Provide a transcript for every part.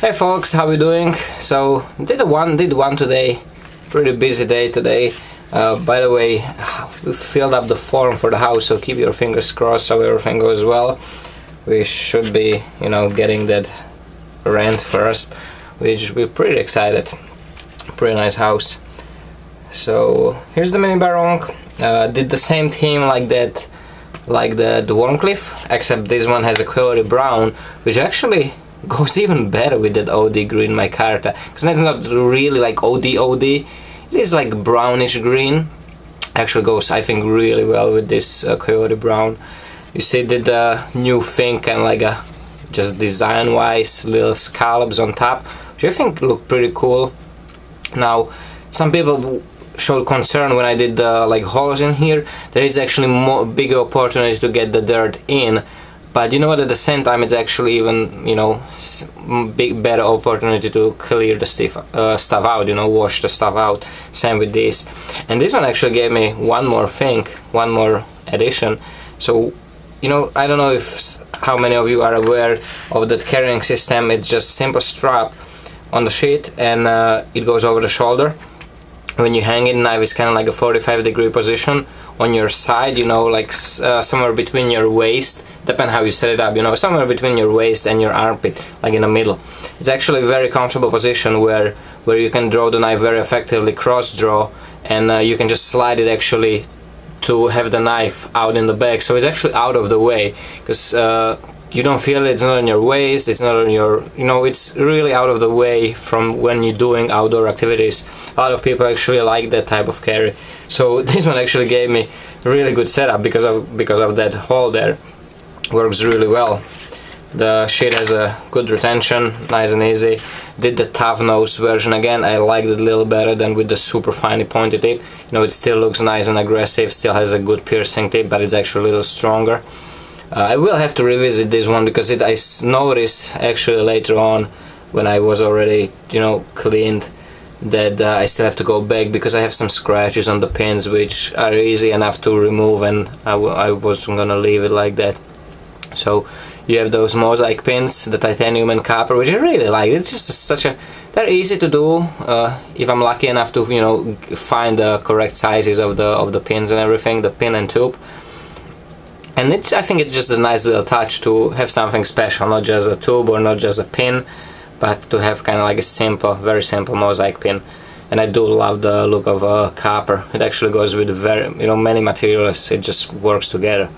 Hey folks, how we doing? So did one today. Pretty busy day today. By the way, we filled up the form for the house, so keep your fingers crossed so everything goes well. We should be, getting that rent first, which we're pretty excited. Pretty nice house. So here's the mini Barong. Did the same theme like that, like the Warncliffe, except this one has a coyote brown, which actually goes even better with that OD green micarta, because that's not really like OD. It is like brownish green. Actually goes, I think, really well with this coyote brown. You see the new thing and like a just design wise little scallops on top, which I think look pretty cool. Now some people showed concern when I did like holes in here that it's actually more bigger opportunity to get the dirt in. But you know what, at the same time it's actually even, better opportunity to clear the stuff out, wash the stuff out. Same with this. And this one actually gave me one more thing, one more addition. So, I don't know how many of you are aware of that carrying system. It's just simple strap on the sheet and it goes over the shoulder. When you hang it, knife is kind of like a 45-degree position on your side, like somewhere between your waist, depend how you set it up, somewhere between your waist and your armpit, like in the middle. It's actually a very comfortable position where you can draw the knife very effectively, cross draw, and you can just slide it actually to have the knife out in the back, so it's actually out of the way, because you don't feel it, it's not on your waist, it's not on your, it's really out of the way from when you're doing outdoor activities. A lot of people actually like that type of carry. So this one actually gave me a really good setup because of that hole there. Works really well. The sheet has a good retention, nice and easy. Did the Toughnose version again. I liked it a little better than with the super finely pointed tip. It still looks nice and aggressive, still has a good piercing tip, but it's actually a little stronger. I will have to revisit this one because I noticed actually later on when I was already, cleaned, that I still have to go back because I have some scratches on the pins which are easy enough to remove, and I wasn't gonna leave it like that. So you have those mosaic pins, the titanium and copper, which I really like. It's just they're easy to do if I'm lucky enough to find the correct sizes of the pins and everything, the pin and tube. And I think it's just a nice little touch to have something special, not just a tube or not just a pin, but to have kind of like a simple, very simple mosaic pin. And I do love the look of copper. It actually goes with many materials. It just works together.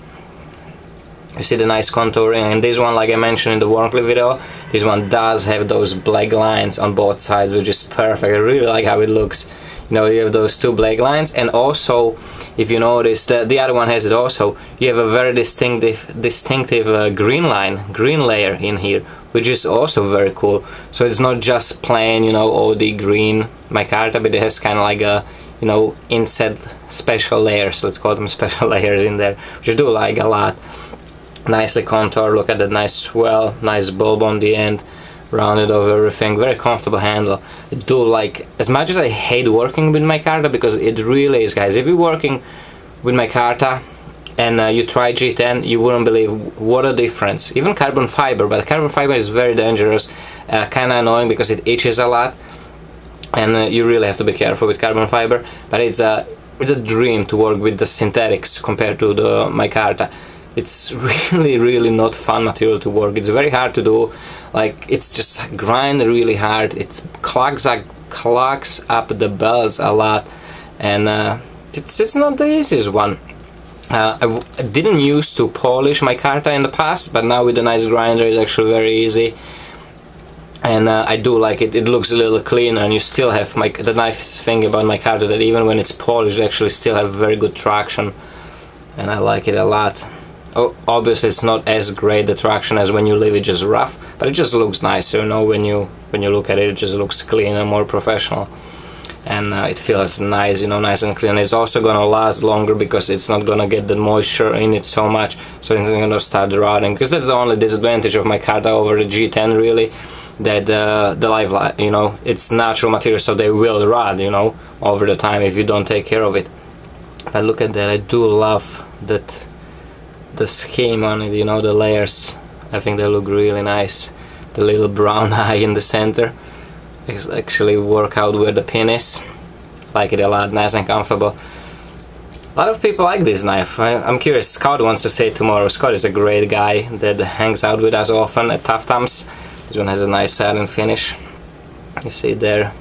You see the nice contouring, and this one, like I mentioned in the Warncliffe video, this one does have those black lines on both sides, which is perfect. I really like how it looks. You have those two black lines, and also, if you notice, the other one has it also. You have a very distinctive green layer in here, which is also very cool. So it's not just plain, OD green micarta, but it has kind of like a, inset special layers. Let's call them special layers in there, which I do like a lot. Nicely contoured. Look at that nice swell, nice bulb on the end, rounded over everything. Very comfortable handle. I do like, as much as I hate working with micarta, because it really is, guys. If you're working with micarta and you try G10, you wouldn't believe what a difference. Even carbon fiber, but carbon fiber is very dangerous, kind of annoying because it itches a lot, and you really have to be careful with carbon fiber. But it's a dream to work with the synthetics compared to the micarta. It's really not fun material to work. It's very hard to do. Like, it's just grind really hard. It clogs up the belts a lot, and it's not the easiest one. I didn't used to polish micarta in the past, but now with the nice grinder it's actually very easy, and I do like it. It looks a little cleaner, and you still have the nice thing about micarta that even when it's polished, you actually still have very good traction, and I like it a lot. Obviously it's not as great the traction as when you leave it just rough, but it just looks nicer, when you look at it, it just looks clean and more professional, and it feels nice, nice and clean. It's also gonna last longer because it's not gonna get the moisture in it so much, so it's gonna start rotting, because that's the only disadvantage of micarta over the G10 really, that the life, it's natural material, so they will rot, over the time if you don't take care of it. But look at that, I do love that the scheme on it, the layers. I think they look really nice. the little brown eye in the center. It's actually work out where the pin is. Like it a lot, nice and comfortable. A lot of people like this knife. I'm curious, Scott wants to say tomorrow. Scott is a great guy that hangs out with us often at Toughnose. This one has a nice satin finish. You see it there.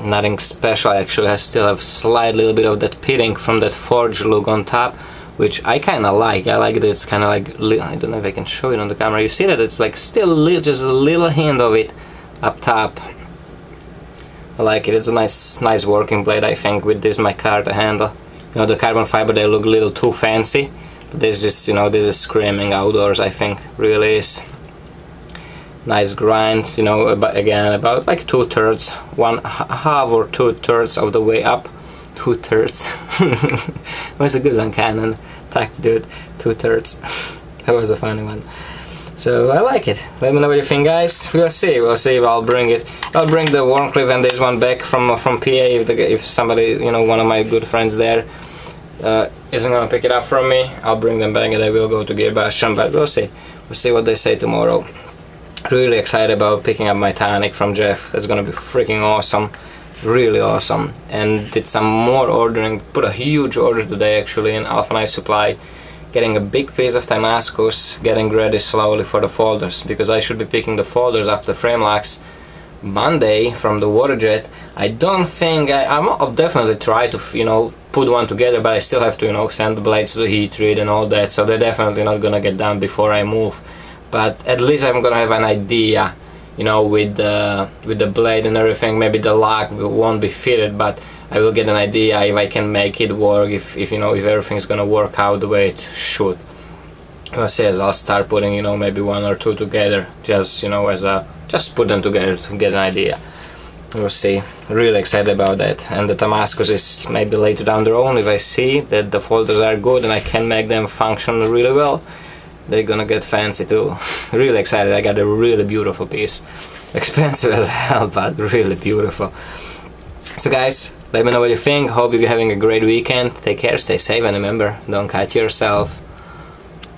Nothing special actually. I still have slight little bit of that pitting from that forge look on top, which I kind of like. I like that it's kind of like, I don't know if I can show it on the camera. You see that it's like still just a little hint of it up top. I like it. It's a nice working blade, I think, with this micarta handle. You know, the carbon fiber, they look a little too fancy, but this is, you know, this is screaming outdoors, I think, really is. Nice grind, you know, again about like 2/3, one half or 2/3 of the way up. 2/3. That was a good one, Canon. Tack to do it. 2/3. That was a funny one. So I like it. Let me know what you think, guys. We'll see. We'll see if I'll bring it. I'll bring the Warncliffe and this one back from PA if somebody, you know, one of my good friends there isn't gonna pick it up from me. I'll bring them back and they will go to Gear Bastion. But we'll see. We'll see what they say tomorrow. Really excited about picking up my Tonic from Jeff. That's gonna be freaking awesome, really awesome. And did some more ordering, put a huge order today actually in Alpha Knife Supply, getting a big piece of Damascus, getting ready slowly for the folders, because I should be picking the folders up, the frame locks, Monday from the Waterjet. I don't think I'll definitely try to, you know, put one together, but I still have to, you know, send the blades to the heat treat and all that, so they're definitely not gonna get done before I move. But at least I'm gonna have an idea, you know, with the blade and everything. Maybe the lock won't be fitted, but I will get an idea if I can make it work, if you know, if everything's gonna work out the way it should. I'll say as I'll start putting, you know, maybe one or two together, just, you know, just put them together to get an idea. We'll see. Really excited about that. And the Damascus is maybe later down the road, if I see that the folders are good and I can make them function really well, they're gonna get fancy too. Really excited. I got a really beautiful piece. Expensive as hell, but really beautiful. So guys, let me know what you think. Hope you're having a great weekend. Take care, stay safe, and remember, don't cut yourself.